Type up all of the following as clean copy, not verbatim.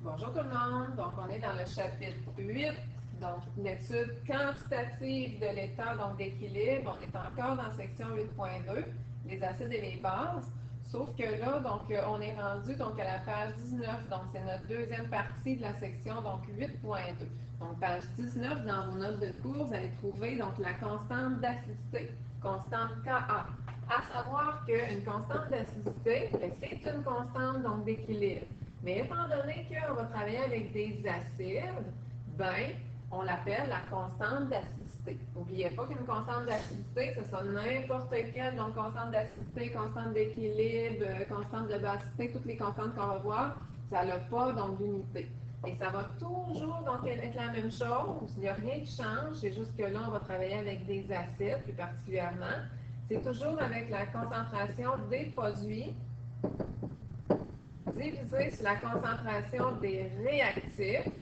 Bonjour tout le monde. Donc, on est dans le chapitre 8, donc l'étude quantitative de l'état d'équilibre. On est encore dans la section 8.2, les acides et les bases. Sauf que là, donc, on est rendu donc à la page 19. Donc, c'est notre deuxième partie de la section, donc 8.2. Donc, page 19, dans vos notes de cours, vous allez trouver donc la constante d'acidité, constante Ka. À savoir qu'une constante d'acidité, c'est une constante donc d'équilibre. Mais étant donné qu'on va travailler avec des acides, ben, on l'appelle la constante d'acidité. N'oubliez pas qu'une constante d'acidité, ce sera n'importe quelle, donc constante d'acidité, constante d'équilibre, constante de basicité, toutes les constantes qu'on va voir, ça n'a pas donc d'unité. Et ça va toujours donc être la même chose, il n'y a rien qui change, c'est juste que là, on va travailler avec des acides plus particulièrement. C'est toujours avec la concentration des produits divisé sur la concentration des réactifs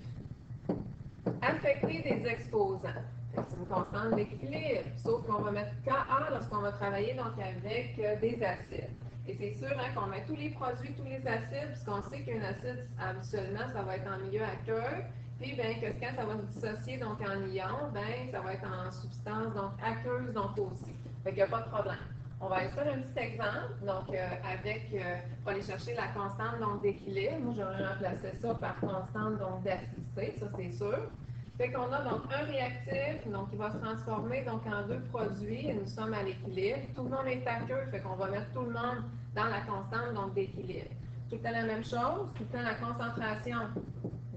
affectés des exposants. C'est une constante d'équilibre, sauf qu'on va mettre Ka lorsqu'on va travailler donc avec des acides. Et c'est sûr qu'on met tous les produits, tous les acides, puisqu'on sait qu'un acide, habituellement, ça va être en milieu aqueux. Puis, bien, que quand ça va se dissocier donc en ion, bien, ça va être en substance donc aqueuse donc aussi. Fait qu'il n'y a pas de problème. On va aller faire un petit exemple, donc pour aller chercher la constante donc d'équilibre. Moi, j'aurais remplacé ça par constante donc d'acidité, ça c'est sûr. Fait qu'on a donc un réactif, donc qui va se transformer donc en deux produits, et nous sommes à l'équilibre. Tout le monde est aqueux, fait qu'on va mettre tout le monde dans la constante donc d'équilibre. Tout le temps la même chose, tout le temps la concentration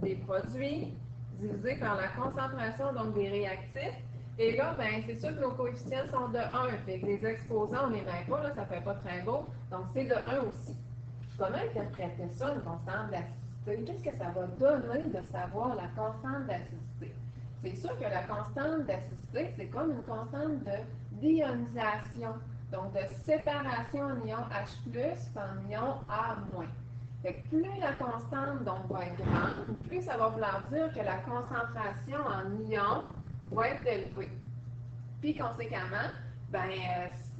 des produits divisé par la concentration donc des réactifs. Et là, ben, c'est sûr que nos coefficients sont de 1. Fait que les exposants, on ne les met pas, là, ça ne fait pas très beau. Donc, c'est de 1 aussi. Comment interpréter ça, une constante d'acidité? Qu'est-ce que ça va donner de savoir la constante d'acidité? C'est sûr que la constante d'acidité, c'est comme une constante d'ionisation, donc de séparation en ion H+, en ion A-. Fait que plus la constante donc, va être grande, plus ça va vouloir dire que la concentration en ion va être élevée. Puis, conséquemment, ben,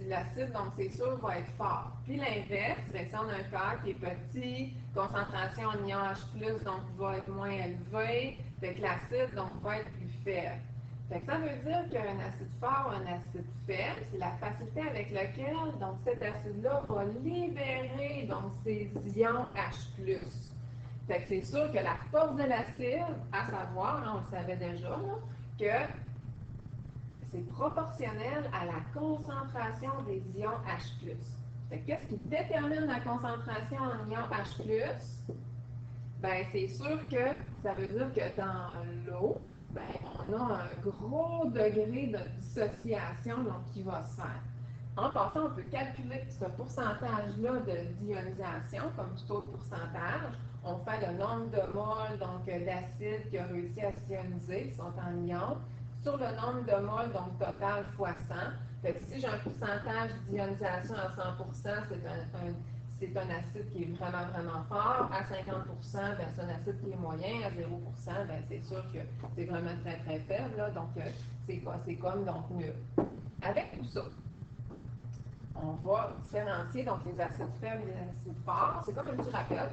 l'acide, donc c'est sûr, va être fort. Puis l'inverse, ben, si on a un corps qui est petit, concentration en ion H+, donc va être moins élevée, fait que l'acide, donc, va être plus faible. Fait que ça veut dire qu'un acide fort ou un acide faible, c'est la facilité avec laquelle donc, cet acide-là va libérer donc, ses ions H+. Fait que c'est sûr que la force de l'acide, à savoir, on le savait déjà, là, que c'est proportionnel à la concentration des ions H+. Fait que qu'est-ce qui détermine la concentration en ions H+? Ben, c'est sûr que ça veut dire que dans l'eau, ben, on a un gros degré de dissociation donc, qui va se faire. En passant, on peut calculer ce pourcentage-là d'ionisation, comme tout autre pourcentage. On fait le nombre de moles d'acide qui a réussi à s'ioniser, qui sont en ion, sur le nombre de moles donc, total fois 100. Fait que si j'ai un pourcentage d'ionisation à 100%, c'est un acide qui est vraiment, vraiment fort. À 50%, ben, c'est un acide qui est moyen. À 0%, ben, c'est sûr que c'est vraiment très, très faible. Là. Donc, c'est comme donc nul. Avec tout ça, on va différencier donc, les acides faibles et les acides forts. C'est comme un petit rappel.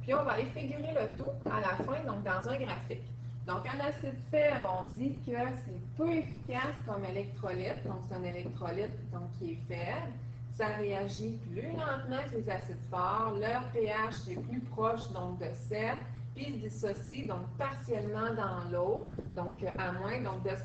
Puis, on va aller figurer le tout à la fin, donc dans un graphique. Donc, un acide faible, on dit que c'est peu efficace comme électrolyte. Donc, c'est un électrolyte donc, qui est faible. Ça réagit plus lentement que les acides forts. Leur pH est plus proche donc, de 7. Puis, ils se dissocient donc, partiellement dans l'eau, donc à moins donc, de 50%.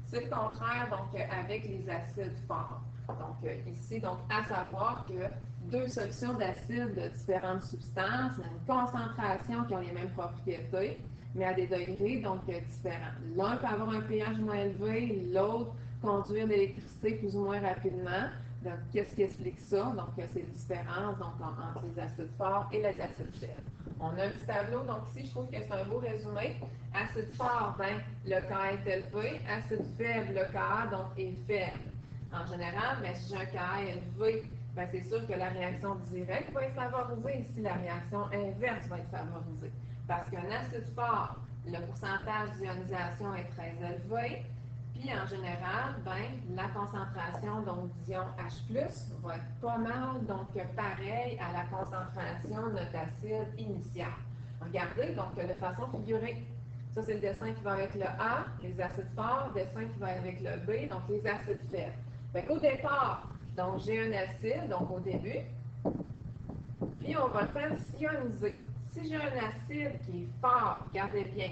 C'est le contraire donc, avec les acides forts. Donc, ici, donc, à savoir que deux solutions d'acide de différentes substances, une concentration qui ont les mêmes propriétés, mais à des degrés donc différents. L'un peut avoir un pH moins élevé, l'autre conduire l'électricité plus ou moins rapidement. Donc, qu'est-ce qui explique ça? Donc, c'est les différences donc, entre les acides forts et les acides faibles. On a un petit tableau, donc ici, je trouve que c'est un beau résumé. Acide fort, ben, le Ka est élevé. Acide faible, le Ka donc, est faible. En général, mais si j'ai un Ka élevé, ben, c'est sûr que la réaction directe va être favorisée. Ici, la réaction inverse va être favorisée. Parce qu'un acide fort, le pourcentage d'ionisation est très élevé. Puis en général, la concentration d'ion H+, va être pas mal, donc pareil à la concentration de notre acide initial. Regardez, donc de façon figurée. Ça, c'est le dessin qui va avec le A, les acides forts, le dessin qui va avec le B, donc les acides faibles. Au départ, donc j'ai un acide, donc au début, puis on va le faire ioniser. Si j'ai un acide qui est fort, regardez bien,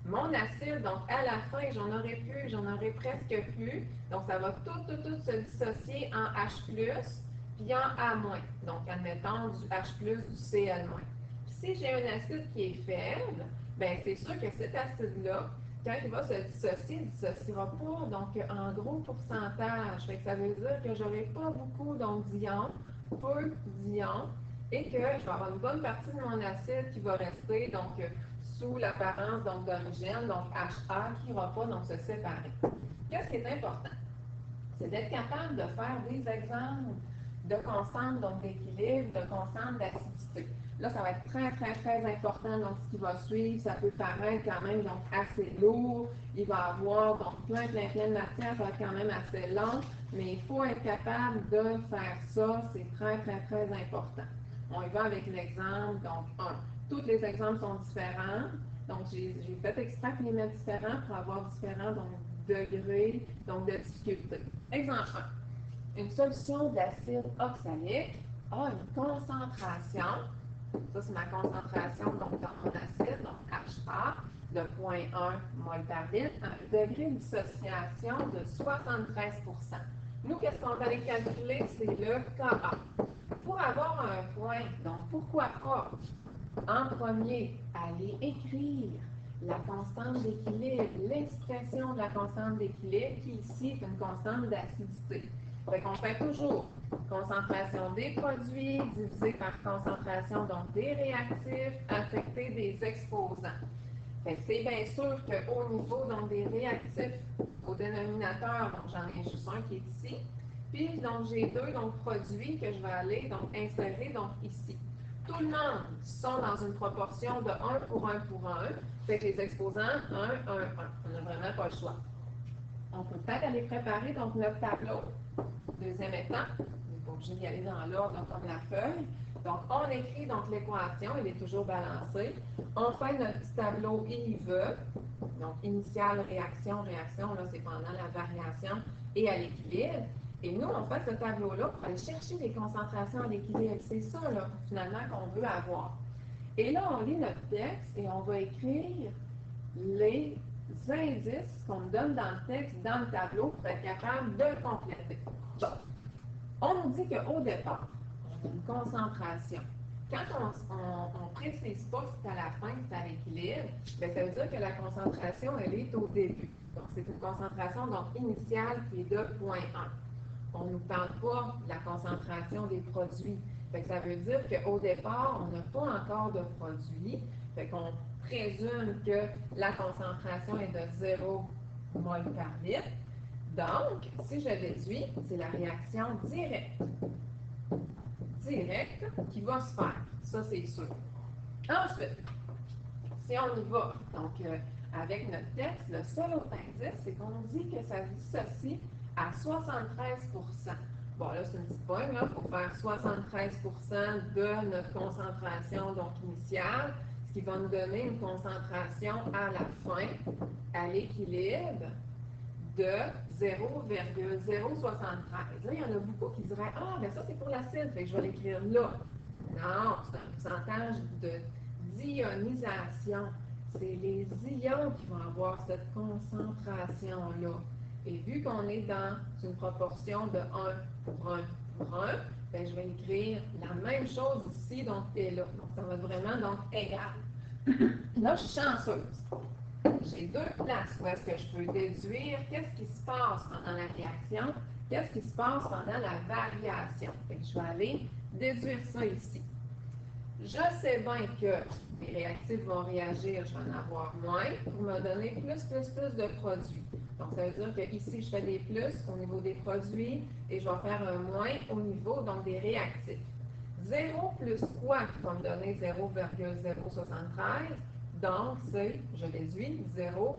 mon acide, donc à la fin, j'en aurai presque plus, donc ça va tout se dissocier en H+, puis en A-. Donc, admettons du H+, du Cl-. Si j'ai un acide qui est faible, c'est sûr que cet acide-là, quand il va se dissocier, il ne dissociera pas donc, en gros pourcentage. Fait que ça veut dire que je n'aurai pas beaucoup d'ions, peu d'ions, et que je vais avoir une bonne partie de mon acide qui va rester donc, sous l'apparence d'origine, donc HA, qui n'ira pas donc, se séparer. Qu'est-ce qui est important? C'est d'être capable de faire des exemples de constantes d'équilibre, de constantes d'acidité. Là, ça va être très important. Donc, ce qui va suivre, ça peut paraître quand même donc, assez lourd. Il va y avoir donc, plein de matière, ça va être quand même assez long, mais il faut être capable de faire ça. C'est très important. On y va avec l'exemple, donc 1. Tous les exemples sont différents. Donc, j'ai fait exprès de les mettre différents pour avoir différents donc, degrés donc, de difficulté. Exemple 1. Une solution d'acide oxalique a une concentration, ça c'est ma concentration donc, dans mon acide, donc HA, de 0,1 mol par litre, un degré de dissociation de 73 %. Nous, qu'est-ce qu'on va aller calculer? C'est le Ka. Pour avoir un point, donc pourquoi pas, en premier, aller écrire la constante d'équilibre, l'expression de la constante d'équilibre, qui ici est une constante d'acidité. Fait qu'on fait toujours concentration des produits divisé par concentration donc des réactifs affectés des exposants. C'est bien sûr qu'au niveau donc, des réactifs, au dénominateur, donc j'en ai juste un qui est ici. Puis donc j'ai deux donc, produits que je vais aller donc, insérer donc, ici. Tout le monde sont dans une proportion de 1 pour 1 pour 1. Fait que les exposants, 1, 1, 1. On n'a vraiment pas le choix. On peut peut-être aller préparer donc, notre tableau. Deuxième étape, on n'est pas obligé d'y aller dans l'ordre comme la feuille. Donc, on écrit donc l'équation, elle est toujours balancée. On fait notre petit tableau IVE, donc initiale, réaction, là c'est pendant la variation et à l'équilibre. Et nous, on fait ce tableau-là pour aller chercher les concentrations à l'équilibre. C'est ça, là, finalement, qu'on veut avoir. Et là, on lit notre texte et on va écrire les indices qu'on donne dans le texte, dans le tableau, pour être capable de le compléter. Bon. On nous dit qu'au départ, on a une concentration. Quand on ne précise pas que c'est à la fin, que c'est à l'équilibre, ça veut dire que la concentration, elle est au début. Donc, c'est une concentration donc, initiale qui est de 0,1. On ne nous parle pas de la concentration des produits. Ça veut dire qu'au départ, on n'a pas encore de produits. Fait qu'on présume que la concentration est de 0 mol par litre. Donc, si je déduis, c'est la réaction directe qui va se faire. Ça, c'est sûr. Ensuite, si on y va, donc avec notre texte, le seul autre indice, c'est qu'on nous dit que ça se dissocie à 73 %. Bon, là, c'est une petite pogne, il faut faire 73 % de notre concentration donc, initiale, ce qui va nous donner une concentration à la fin, à l'équilibre, de 0,073. Là, il y en a beaucoup qui diraient « Ah, mais ça, c'est pour l'acide, fait que je vais l'écrire là. » Non, c'est un pourcentage de d'ionisation. C'est les ions qui vont avoir cette concentration-là. Et vu qu'on est dans une proportion de 1 pour 1 pour 1, je vais écrire la même chose ici, donc, et là. Donc, ça va être vraiment donc, égal. Là, je suis chanceuse. J'ai deux places où est-ce que je peux déduire qu'est-ce qui se passe pendant la réaction, qu'est-ce qui se passe pendant la variation. Je vais aller déduire ça ici. Je sais bien que les réactifs vont réagir, je vais en avoir moins pour me donner plus de produits. Donc, ça veut dire que ici, je fais des plus au niveau des produits et je vais faire un moins au niveau donc, des réactifs. 0 plus quoi qui va me donner 0,073? Donc, c'est, je déduis, 0,0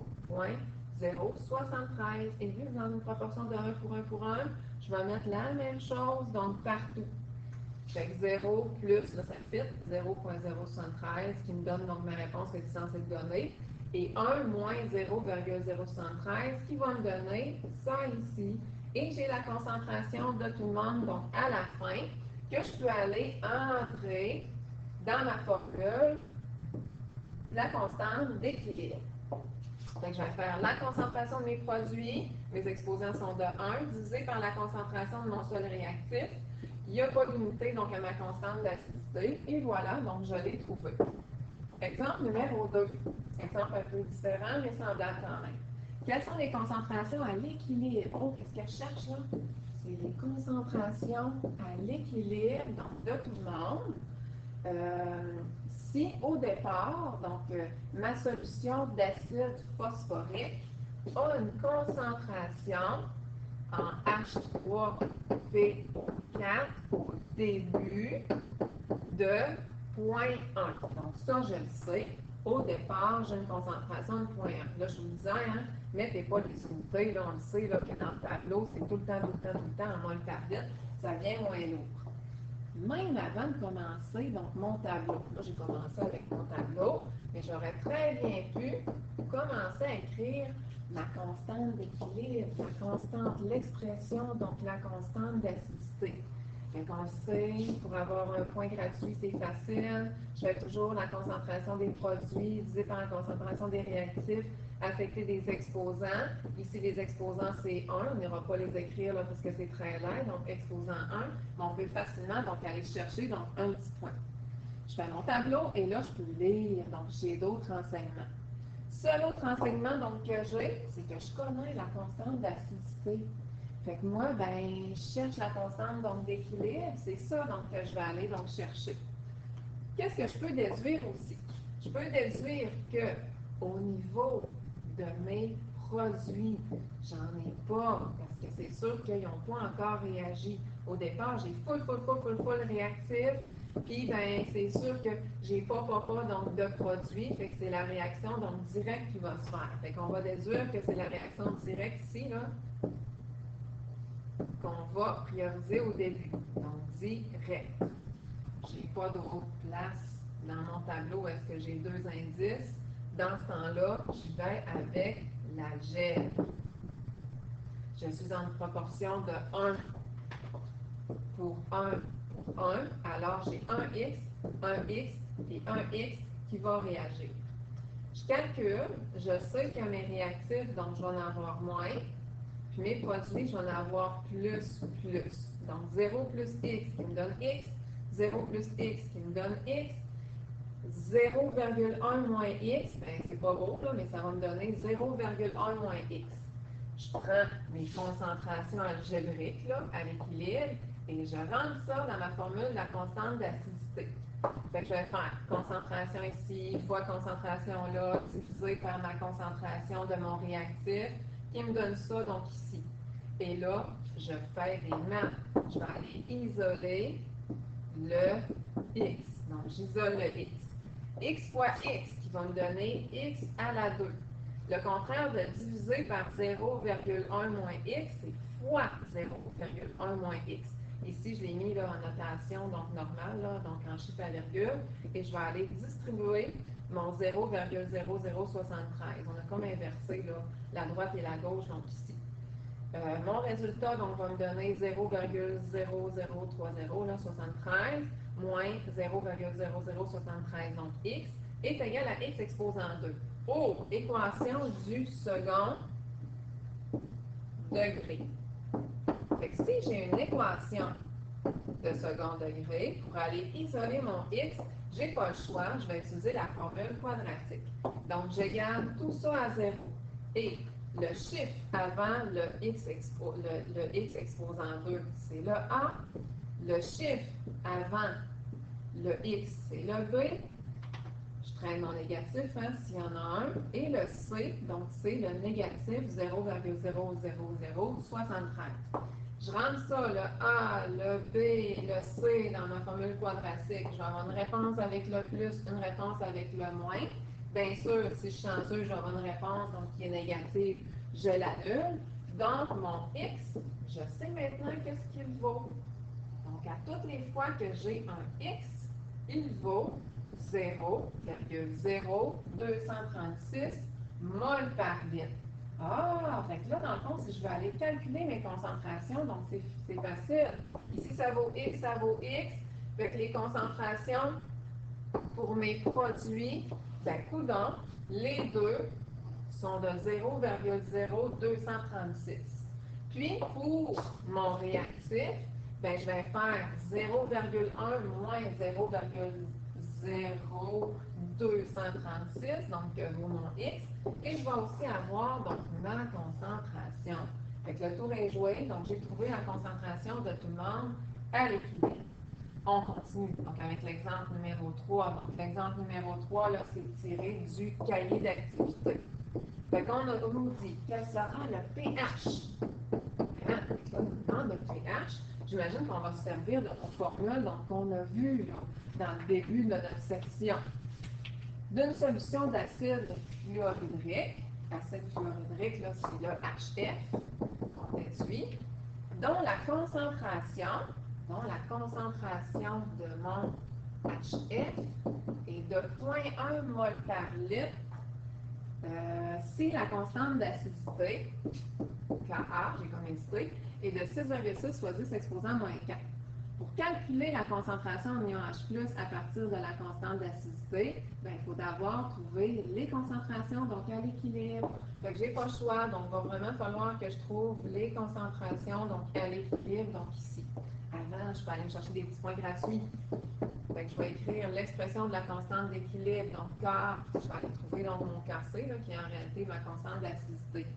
0,73. Et vu que dans une proportion de 1 pour 1, je vais mettre la même chose, donc partout. Fait que 0 plus, là ça fit, 0,073 qui me donne donc ma réponse qui est censée être donnée. Et 1 moins 0,073 qui va me donner ça ici. Et j'ai la concentration de tout le monde, donc à la fin, que je peux aller entrer dans ma formule la constante d'équilibre. Donc, je vais faire la concentration de mes produits, mes exposants sont de 1, divisé par la concentration de mon sol réactif. Il n'y a pas d'unité, donc à ma constante d'acidité. Et voilà, donc je l'ai trouvé. Exemple numéro 2. Exemple un peu différent, mais semblable quand même. Quelles sont les concentrations à l'équilibre? Oh, qu'est-ce que je cherche là? C'est les concentrations à l'équilibre, donc de tout le monde. Si au départ, donc ma solution d'acide phosphorique a une concentration en H3P4 au début de 0,1. Donc ça, je le sais. Au départ, j'ai une concentration de 0,1. Là, je vous disais, hein, mettez pas les unités, là, on le sait, là, que dans le tableau, c'est tout le temps, en moins le vite, ça vient moins lourd. Même avant de commencer, donc mon tableau, là j'ai commencé avec mon tableau, mais j'aurais très bien pu commencer à écrire ma constante d'équilibre, la constante, l'expression, donc la constante d'acidité. Donc on le sait, pour avoir un point gratuit, c'est facile. Je fais toujours la concentration des produits divisée par la concentration des réactifs affectés des exposants. Ici, les exposants, c'est 1. On n'ira pas les écrire là, parce que c'est très laid. Donc, exposant 1. Mais on peut facilement donc, aller chercher donc, un petit point. Je fais mon tableau et là, je peux lire. Donc, j'ai d'autres renseignements. Seul autre renseignement donc, que j'ai, c'est que je connais la constante d'acidité. Fait que moi, ben, je cherche la constante donc d'équilibre. C'est ça donc que je vais aller donc chercher. Qu'est-ce que je peux déduire aussi? Je peux déduire que au niveau de mes produits, j'en ai pas, parce que c'est sûr qu'ils n'ont pas encore réagi. Au départ, j'ai full réactif, puis ben c'est sûr que j'ai pas donc de produit, fait que c'est la réaction donc directe qui va se faire. Fait qu'on va déduire que c'est la réaction directe ici, là, qu'on va prioriser au début. Donc direct. J'ai pas d'autre place dans mon tableau où est-ce que j'ai deux indices. Dans ce temps-là, je vais avec l'algèbre. Je suis en proportion de 1 pour 1 pour 1. Alors, j'ai un X et un X qui va réagir. Je calcule, je sais que mes réactifs, donc je vais en avoir moins. Puis mes produits, je vais en avoir plus. Donc 0 plus X qui me donne X, 0 plus X qui me donne X, 0,1 moins X, ben, c'est pas beau, là, mais ça va me donner 0,1 moins X. Je prends mes concentrations algébriques là, à l'équilibre et je rentre ça dans ma formule de la constante d'acidité. Fait que je vais faire concentration ici fois concentration là, divisé par ma concentration de mon réactif, qui me donne ça donc ici. Et là, je fais des maths. Je vais aller isoler le X. Donc, j'isole le X. X fois X qui va me donner X à la 2. Le contraire de diviser par 0,1 moins X, c'est fois 0,1 moins X. Ici, je l'ai mis là, en notation donc normale, là, donc en chiffre à virgule, et je vais aller distribuer mon 0,0073. On a comme inversé là, la droite et la gauche, donc ici. Mon résultat donc, va me donner 0,0030, moins 0,0073, donc x, est égal à x exposant 2. Oh, équation du second degré. Fait que si j'ai une équation de second degré, pour aller isoler mon x, je n'ai pas le choix, je vais utiliser la formule quadratique. Donc, je garde tout ça à 0. Et le chiffre avant le x exposant 2, c'est le A. Le chiffre avant le x, c'est le B. Je traîne mon négatif, hein, s'il y en a un. Et le C, donc c'est le négatif 0,00073. Je rentre ça, le A, le B, le C dans ma formule quadratique. Je vais avoir une réponse avec le plus, une réponse avec le moins. Bien sûr, si je suis chanceux, j'aurai une réponse donc, qui est négative, je l'annule. Donc, mon x, je sais maintenant qu'est-ce qu'il vaut. Donc, à toutes les fois que j'ai un x, il vaut 0,0236 mol par litre. Ah, fait que là, dans le fond, si je veux aller calculer mes concentrations, donc c'est facile. Ici, ça vaut x, ça vaut x. Fait que les concentrations pour mes produits, ben, coudonc, les deux sont de 0,0236. Puis, pour mon réactif, ben, je vais faire 0,1 moins 0,0236, donc vaut mon x. Et je vais aussi avoir donc ma concentration. Fait que le tour est joué, donc j'ai trouvé la concentration de tout le monde à l'équilibre. On continue, donc avec l'exemple numéro 3. Donc l'exemple numéro 3, là, c'est tiré du cahier d'activité. Fait qu'on nous dit quel sera le pH. Hein? Là, on nous demande le pH. J'imagine qu'on va se servir de notre formule qu'on a vue dans le début de notre section. D'une solution d'acide fluorhydrique, acide fluorhydrique, là, c'est le HF qu'on déduit, dont la concentration de mon HF est de 0,1 mol par litre. Si la constante d'acidité, Ka, j'ai comme indiqué, est de 6,6 fois 10 exposant moins 4. Pour calculer la concentration en ion H+, à partir de la constante d'acidité, il faut d'abord trouver les concentrations, donc à l'équilibre. Fait que j'ai pas le choix, donc il va vraiment falloir que je trouve les concentrations, donc à l'équilibre, donc ici. Avant, je peux aller me chercher des petits points gratuits. Fait que je vais écrire l'expression de la constante d'équilibre, donc K, je vais aller trouver donc mon KC, là, qui est en réalité ma constante d'acidité.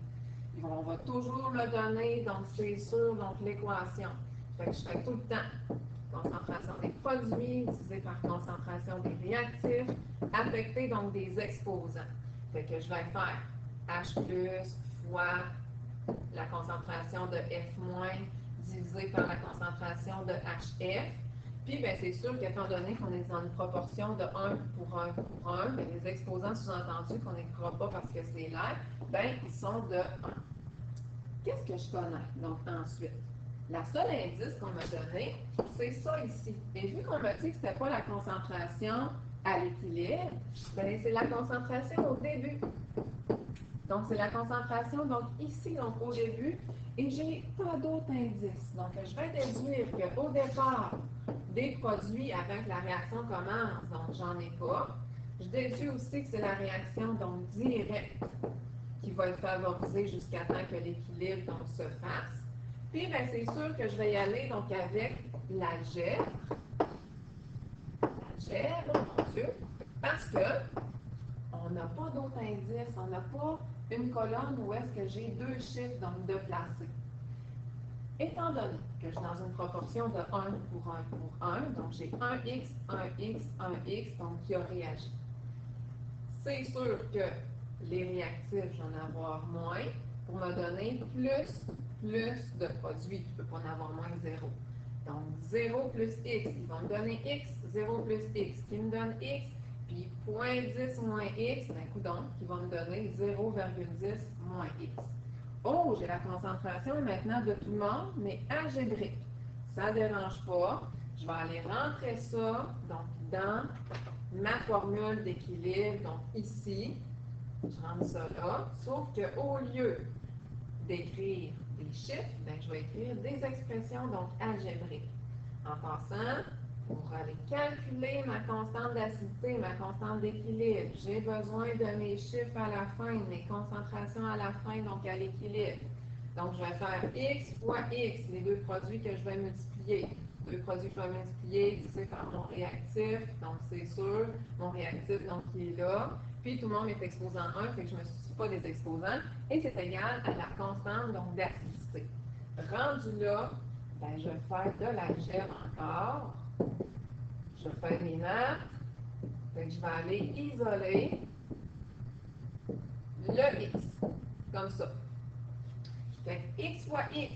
On va toujours me donner, donc c'est sûr, donc l'équation. Fait que je fais tout le temps concentration des produits divisé par concentration des réactifs, affecté donc des exposants. Fait que je vais faire H plus fois la concentration de F- divisé par la concentration de HF. Puis, bien, c'est sûr qu'étant donné qu'on est dans une proportion de 1 pour 1 pour 1, bien, les exposants sous-entendus qu'on n'écrira pas parce que c'est l'air, bien, ils sont de 1. Qu'est-ce que je connais, donc, ensuite? La seule indice qu'on m'a donné, c'est ça ici. Et vu qu'on m'a dit que ce n'était pas la concentration à l'équilibre, bien, c'est la concentration au début. Donc, c'est la concentration, donc ici, donc au début, et j'ai pas d'autres indices. Donc, je vais déduire qu'au départ des produits avant que la réaction commence, donc j'en ai pas. Je déduis aussi que c'est la réaction, donc directe, qui va être favorisée jusqu'à temps que l'équilibre donc, se fasse. Puis, bien, c'est sûr que je vais y aller donc avec l'algèbre. L'algèbre, mon Dieu, parce que on n'a pas d'autres indices, on n'a pas une colonne où est-ce que j'ai deux chiffres donc de placés. Étant donné que je suis dans une proportion de 1 pour 1 pour 1, donc j'ai 1x, 1x, 1x, donc qui a réagi. C'est sûr que les réactifs, j'en ai avoir moins pour me donner plus de produits. Je ne peux pas en avoir moins que 0. Donc 0 plus x, ils vont me donner x, 0 plus x, qui me donne x, puis 0,10 moins x, d'un coup donc, qui va me donner 0,10 moins x. Oh, j'ai la concentration maintenant de tout le monde, mais algébrique. Ça ne dérange pas. Je vais aller rentrer ça donc, dans ma formule d'équilibre, donc ici, je rentre ça là, sauf qu'au lieu d'écrire des chiffres, bien, je vais écrire des expressions donc algébriques. En passant, pour aller calculer ma constante d'acidité, ma constante d'équilibre, j'ai besoin de mes chiffres à la fin, mes concentrations à la fin, donc à l'équilibre. Donc, je vais faire x fois x, les deux produits que je vais multiplier. Deux produits que je vais multiplier divisé par mon réactif, donc c'est sûr, mon réactif, donc qui est là. Puis, tout le monde est exposant 1, fait que je ne me soucie pas des exposants. Et c'est égal à la constante, donc d'acidité. Rendu là, ben, je vais faire de l'algèbre encore. Je vais faire mes maths. Donc, je vais aller isoler le x, comme ça. Fait que x fois x,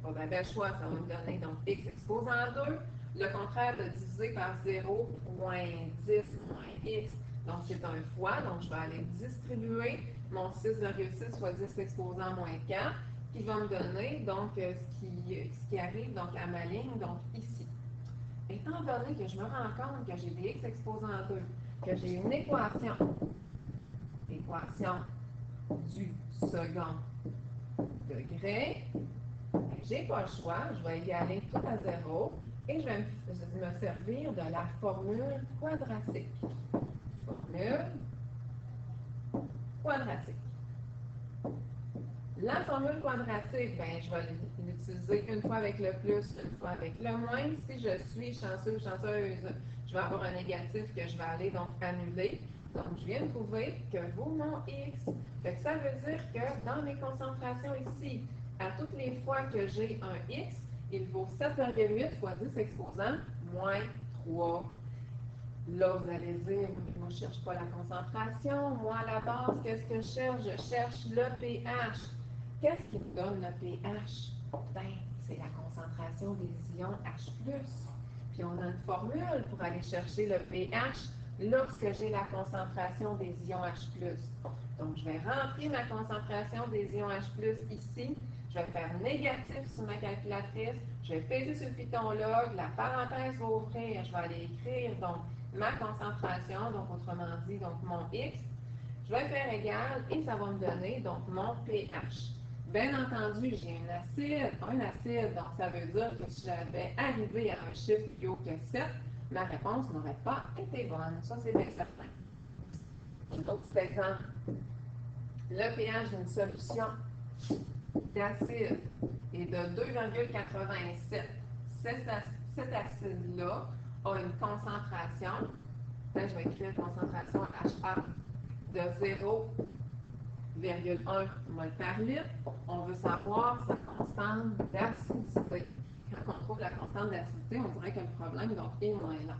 bon, ben, le choix, ça va me donner donc x exposant 2. Le contraire de diviser par 0, moins 10 moins x, Donc, c'est un fois, donc je vais aller distribuer mon 6,6 fois 10 exposant moins 4, qui va me donner donc ce qui arrive donc à ma ligne, donc ici. Étant donné que je me rends compte que j'ai des x exposant 2, que j'ai une équation du second degré, j'ai pas le choix, je vais égaler tout à 0 et je vais me servir de la formule quadratique. Formule quadratique. La formule quadratique, ben, je vais l'utiliser une fois avec le plus, une fois avec le moins. Si je suis chanceux ou chanceuse, je vais avoir un négatif que je vais aller donc annuler. Donc, je viens de trouver que vaut mon x. Fait que ça veut dire que dans mes concentrations ici, à toutes les fois que j'ai un x, il vaut 7,8 fois 10 exposant moins 3. Là, vous allez dire, moi, je ne cherche pas la concentration. Moi, à la base, qu'est-ce que je cherche? Je cherche le pH. Qu'est-ce qui me donne le pH? Ben, c'est la concentration des ions H+. Puis, on a une formule pour aller chercher le pH lorsque j'ai la concentration des ions H+. Donc, je vais rentrer ma concentration des ions H+, ici. Je vais faire négatif sur ma calculatrice. Je vais peser sur le piton log. La parenthèse va ouvrir. Je vais aller écrire, donc, ma concentration, donc autrement dit, donc mon X, je vais faire égal et ça va me donner donc mon pH. Bien entendu, j'ai un acide, donc ça veut dire que si j'avais arrivé à un chiffre plus haut que 7, ma réponse n'aurait pas été bonne. Ça, c'est bien certain. Un autre petit exemple. Le pH d'une solution d'acide est de 2,87. Cet acide-là a une concentration, là je vais écrire concentration HA de 0,1 mol par litre. On veut savoir sa constante d'acidité. Quand on trouve la constante d'acidité, on dirait que le problème donc, est moins là.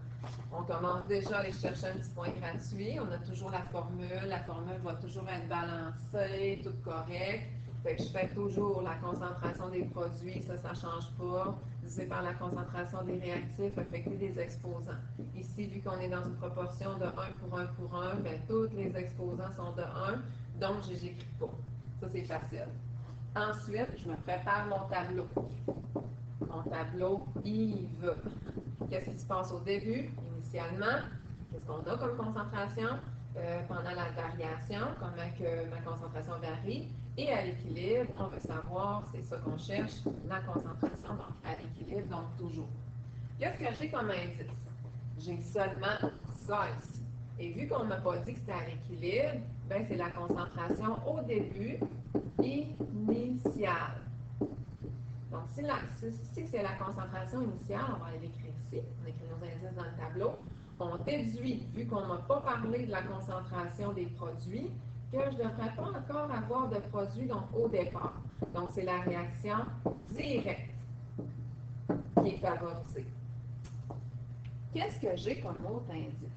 On commence déjà à aller chercher un petit point gratuit. On a toujours la formule. La formule va toujours être balancée, tout correct. Fait que je fais toujours la concentration des produits, ça ne change pas. Divisé par la concentration des réactifs affectés des exposants. Ici, vu qu'on est dans une proportion de 1 pour 1 pour 1, bien, tous les exposants sont de 1, donc je n'écris pas. Ça, c'est facile. Ensuite, je me prépare mon tableau. Mon tableau Yves. Qu'est-ce qui se passe au début, initialement? Qu'est-ce qu'on a comme concentration? Pendant la variation, comment que ma concentration varie. Et à l'équilibre, on veut savoir, c'est ça qu'on cherche, la concentration, donc à l'équilibre, donc toujours. Qu'est-ce que j'ai comme indice? J'ai seulement 16. Et vu qu'on ne m'a pas dit que c'était à l'équilibre, ben c'est la concentration au début initiale. Donc, si c'est la concentration initiale, on va aller l'écrire ici, on écrit nos indices dans le tableau. On déduit, vu qu'on n'a pas parlé de la concentration des produits, que je ne devrais pas encore avoir de produits donc, au départ. Donc, c'est la réaction directe qui est favorisée. Qu'est-ce que j'ai comme autre indice?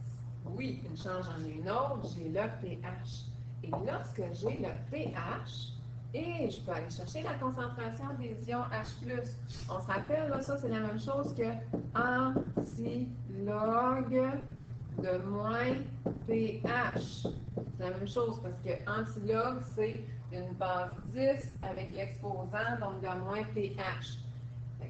Oui, une change en une autre, j'ai le pH. Et lorsque j'ai le pH, et je peux aller chercher la concentration des ions H+. On se rappelle, là, ça, c'est la même chose que antilog de moins pH. C'est la même chose parce que antilog, c'est une base 10 avec l'exposant, donc de moins pH.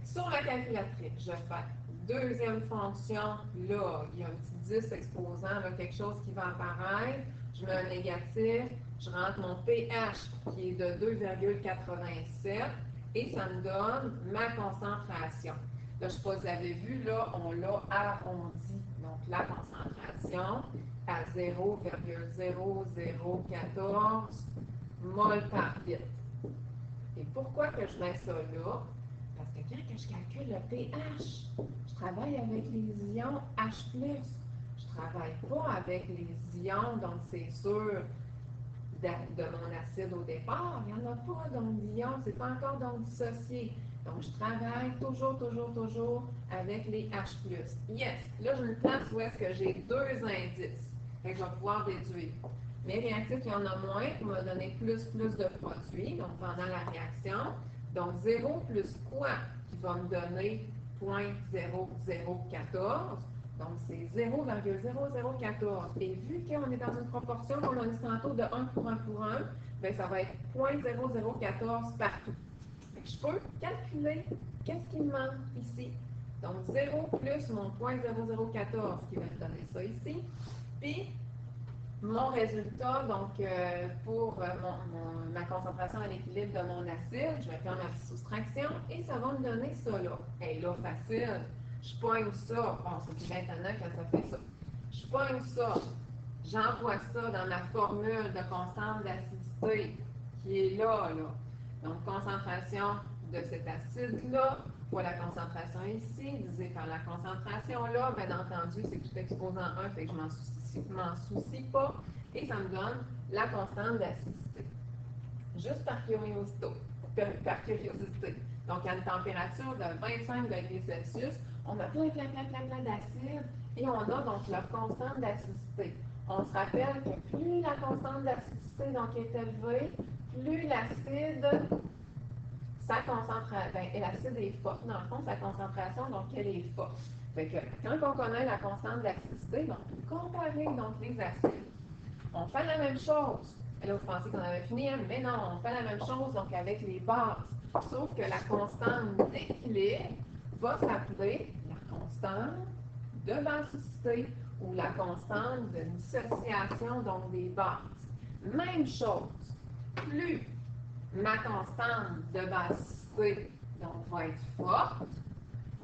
Sur la calculatrice, je fais deuxième fonction log. Il y a un petit 10 exposant, là, quelque chose qui va apparaître. Je mets un négatif. Je rentre mon pH qui est de 2,87 et ça me donne ma concentration. Là, je ne sais pas si vous avez vu, là, on l'a arrondi. Donc, la concentration à 0,0014 mol par litre. Et pourquoi que je mets ça là? Parce que quand je calcule le pH, je travaille avec les ions H+. Je ne travaille pas avec les ions, donc c'est sûr, de mon acide au départ. Il n'y en a pas donc d'ions, c'est pas encore donc dissocié. Donc, je travaille toujours avec les H+. Yes! Là, j'ai une place où est-ce que j'ai deux indices. Fait que je vais pouvoir déduire. Mes réactifs, il y en a moins pour me donner plus de produits, donc pendant la réaction. Donc, 0 plus quoi qui va me donner 0,0014. Donc, c'est 0,0014. Et vu qu'on est dans une proportion, comme on a dit tantôt, de 1 pour 1 pour 1, bien, ça va être 0,0014 partout. Je peux calculer qu'est-ce qui me manque ici. Donc, 0 plus mon 0,0014 qui va me donner ça ici. Puis, mon résultat, donc, pour ma concentration à l'équilibre de mon acide, je vais faire ma soustraction et ça va me donner ça là. Et là, facile. Je poigne ça. Bon, c'est plus maintenant quand ça fait ça. Je poigne ça. J'envoie ça dans ma formule de constante d'acidité qui est là. Donc, concentration de cet acide-là fois la concentration ici, divisé par la concentration là. Bien entendu, c'est tout exposant 1, fait que je m'en soucie pas. Et ça me donne la constante d'acidité. Juste par curiosité. Donc, à une température de 25 degrés Celsius, on a plein d'acide et on a donc la constante d'acidité. On se rappelle que plus la constante d'acidité donc est élevée, plus l'acide, sa concentration, l'acide est forte. Dans le fond, sa concentration, donc elle est forte. Fait que quand on connaît la constante d'acidité, on peut comparer donc les acides. On fait la même chose. Et là, vous pensez qu'on avait fini, hein? Mais non, on fait la même chose donc avec les bases. Sauf que la constante d'équilibre va s'appeler la constante de basicité ou la constante de dissociation donc des bases. Même chose. Plus ma constante de basicité donc, va être forte,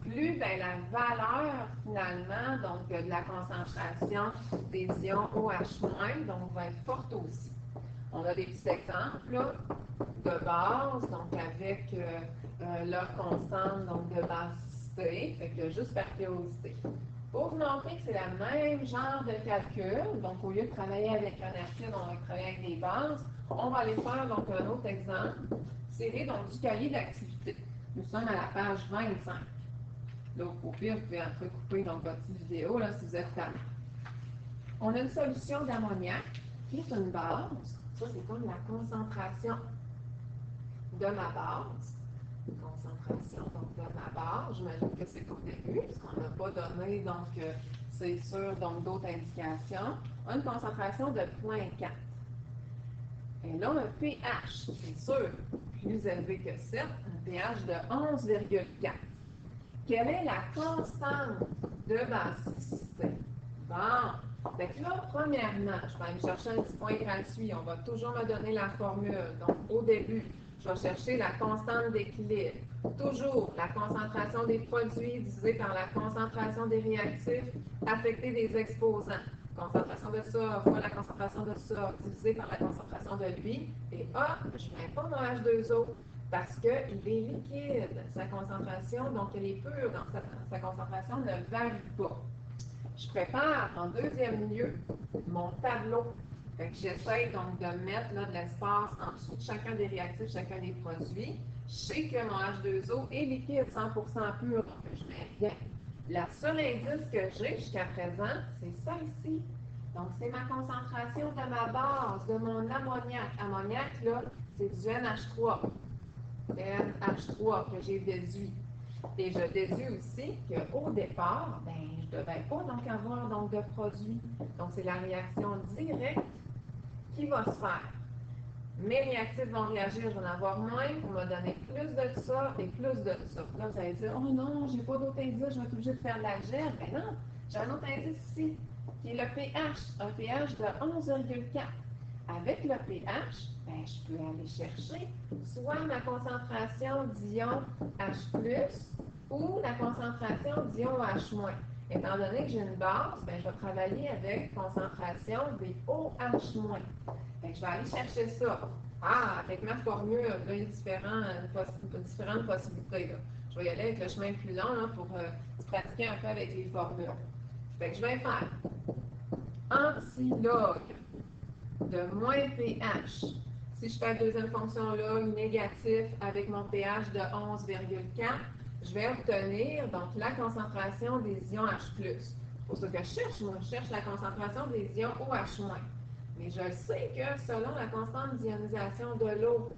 plus la valeur finalement donc, de la concentration des ions OH- donc, va être forte aussi. On a des petits exemples là, de base, donc avec leur constante donc, de basicité, fait que juste par curiosité. Pour vous montrer que c'est le même genre de calcul, donc au lieu de travailler avec un acide, on va travailler avec des bases, on va aller faire donc un autre exemple, tiré donc du cahier d'activité. Nous sommes à la page 25. Là, au pire, vous pouvez entrecouper donc votre petite vidéo là, si vous êtes tanné. On a une solution d'ammoniac qui est une base. Ça, c'est comme la concentration de ma base. Concentration donc, de ma base. J'imagine que c'est au début, puisqu'on n'a pas donné, donc, c'est sûr, donc d'autres indications. On a une concentration de 0,4. Et là, un pH, c'est sûr, plus élevé que 7, un pH de 11,4. Quelle est la constante de basicité? Bon, donc là, premièrement, je vais aller chercher un petit point gratuit. On va toujours me donner la formule. Donc, au début, je vais chercher la constante d'équilibre. Toujours la concentration des produits divisée par la concentration des réactifs affectés des exposants. Concentration de ça fois la concentration de ça divisée par la concentration de lui. Et je ne mets pas mon H2O parce qu'il est liquide. Sa concentration, donc elle est pure, donc sa concentration ne varie pas. Je prépare en deuxième lieu mon tableau. J'essaie donc de mettre là, de l'espace en dessous de chacun des réactifs, chacun des produits. Je sais que mon H2O est liquide 100% pur, donc je mets bien. La seule indice que j'ai jusqu'à présent, c'est ça ici. Donc, c'est ma concentration de ma base, de mon ammoniac. Ammoniac, là, c'est du NH3. NH3 que j'ai déduit. Et je déduis aussi qu'au départ, je ne devais pas donc avoir donc, de produit. Donc, c'est la réaction directe qui va se faire. Mes réactifs vont réagir, je vais en avoir moins pour me donner plus de ça et plus de ça. Là, vous allez dire, oh non, j'ai pas d'autre indice, je vais être obligé de faire de l'algèbre. Mais non, j'ai un autre indice ici, qui est le pH, un pH de 11,4. Avec le pH, je peux aller chercher soit ma concentration d'ion H+, ou la concentration d'ion H-. Étant donné que j'ai une base, je vais travailler avec concentration des OH-. Je vais aller chercher ça. Avec ma formule, là, il y a différentes possibilités. Là. Je vais y aller avec le chemin plus long là, pour pratiquer un peu avec les formules. Je vais faire antilog de moins pH. Si je fais la deuxième fonction log négatif avec mon pH de 11,4, je vais obtenir donc la concentration des ions H+. C'est pour ça que je cherche la concentration des ions OH-. Mais je sais que selon la constante d'ionisation de l'eau,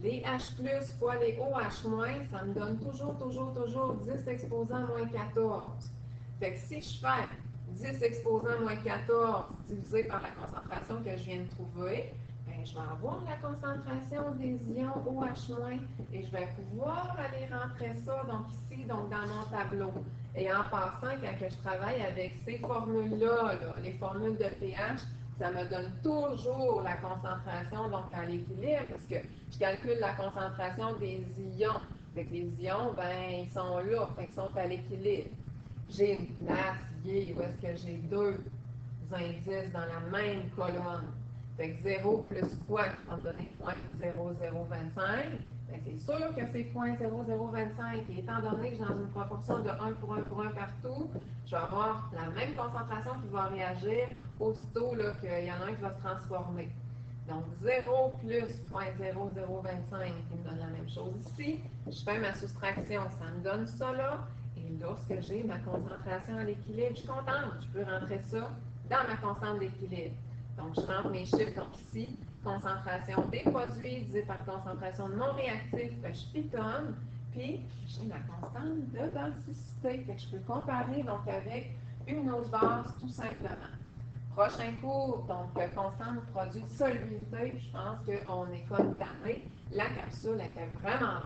les H+ fois les OH-, ça me donne toujours 10 exposants moins 14. Fait que si je fais 10 exposants moins 14 divisé par la concentration que je viens de trouver, ben, je vais avoir la concentration des ions OH- et je vais pouvoir aller rentrer ça donc ici, donc dans mon tableau. Et en passant, quand je travaille avec ces formules-là, les formules de pH, ça me donne toujours la concentration donc à l'équilibre parce que je calcule la concentration des ions. Fait que les ions, ben, ils sont là, fait qu'ils sont à l'équilibre. J'ai une place liée où est-ce que j'ai deux indices dans la même colonne. Fait que 0 plus quoi qui va me donner 0,0025. Ben, c'est sûr que c'est 0,0025. Et étant donné que j'ai dans une proportion de 1 pour 1 pour 1 partout, je vais avoir la même concentration qui va réagir aussitôt qu'il y en a un qui va se transformer. Donc 0 plus 0,0025 qui me donne la même chose ici. Je fais ma soustraction, ça me donne ça là. Et lorsque j'ai ma concentration à l'équilibre, je suis contente. Je peux rentrer ça dans ma constante d'équilibre. Donc, je rentre mes chiffres donc ici, concentration des produits divisé par concentration non réactif, je pitonne, puis j'ai ma constante de densité. Fait que je peux comparer donc avec une autre base tout simplement. Prochain cours, donc constante produit de solubilité, je pense qu'on est comme tanné. La capsule était vraiment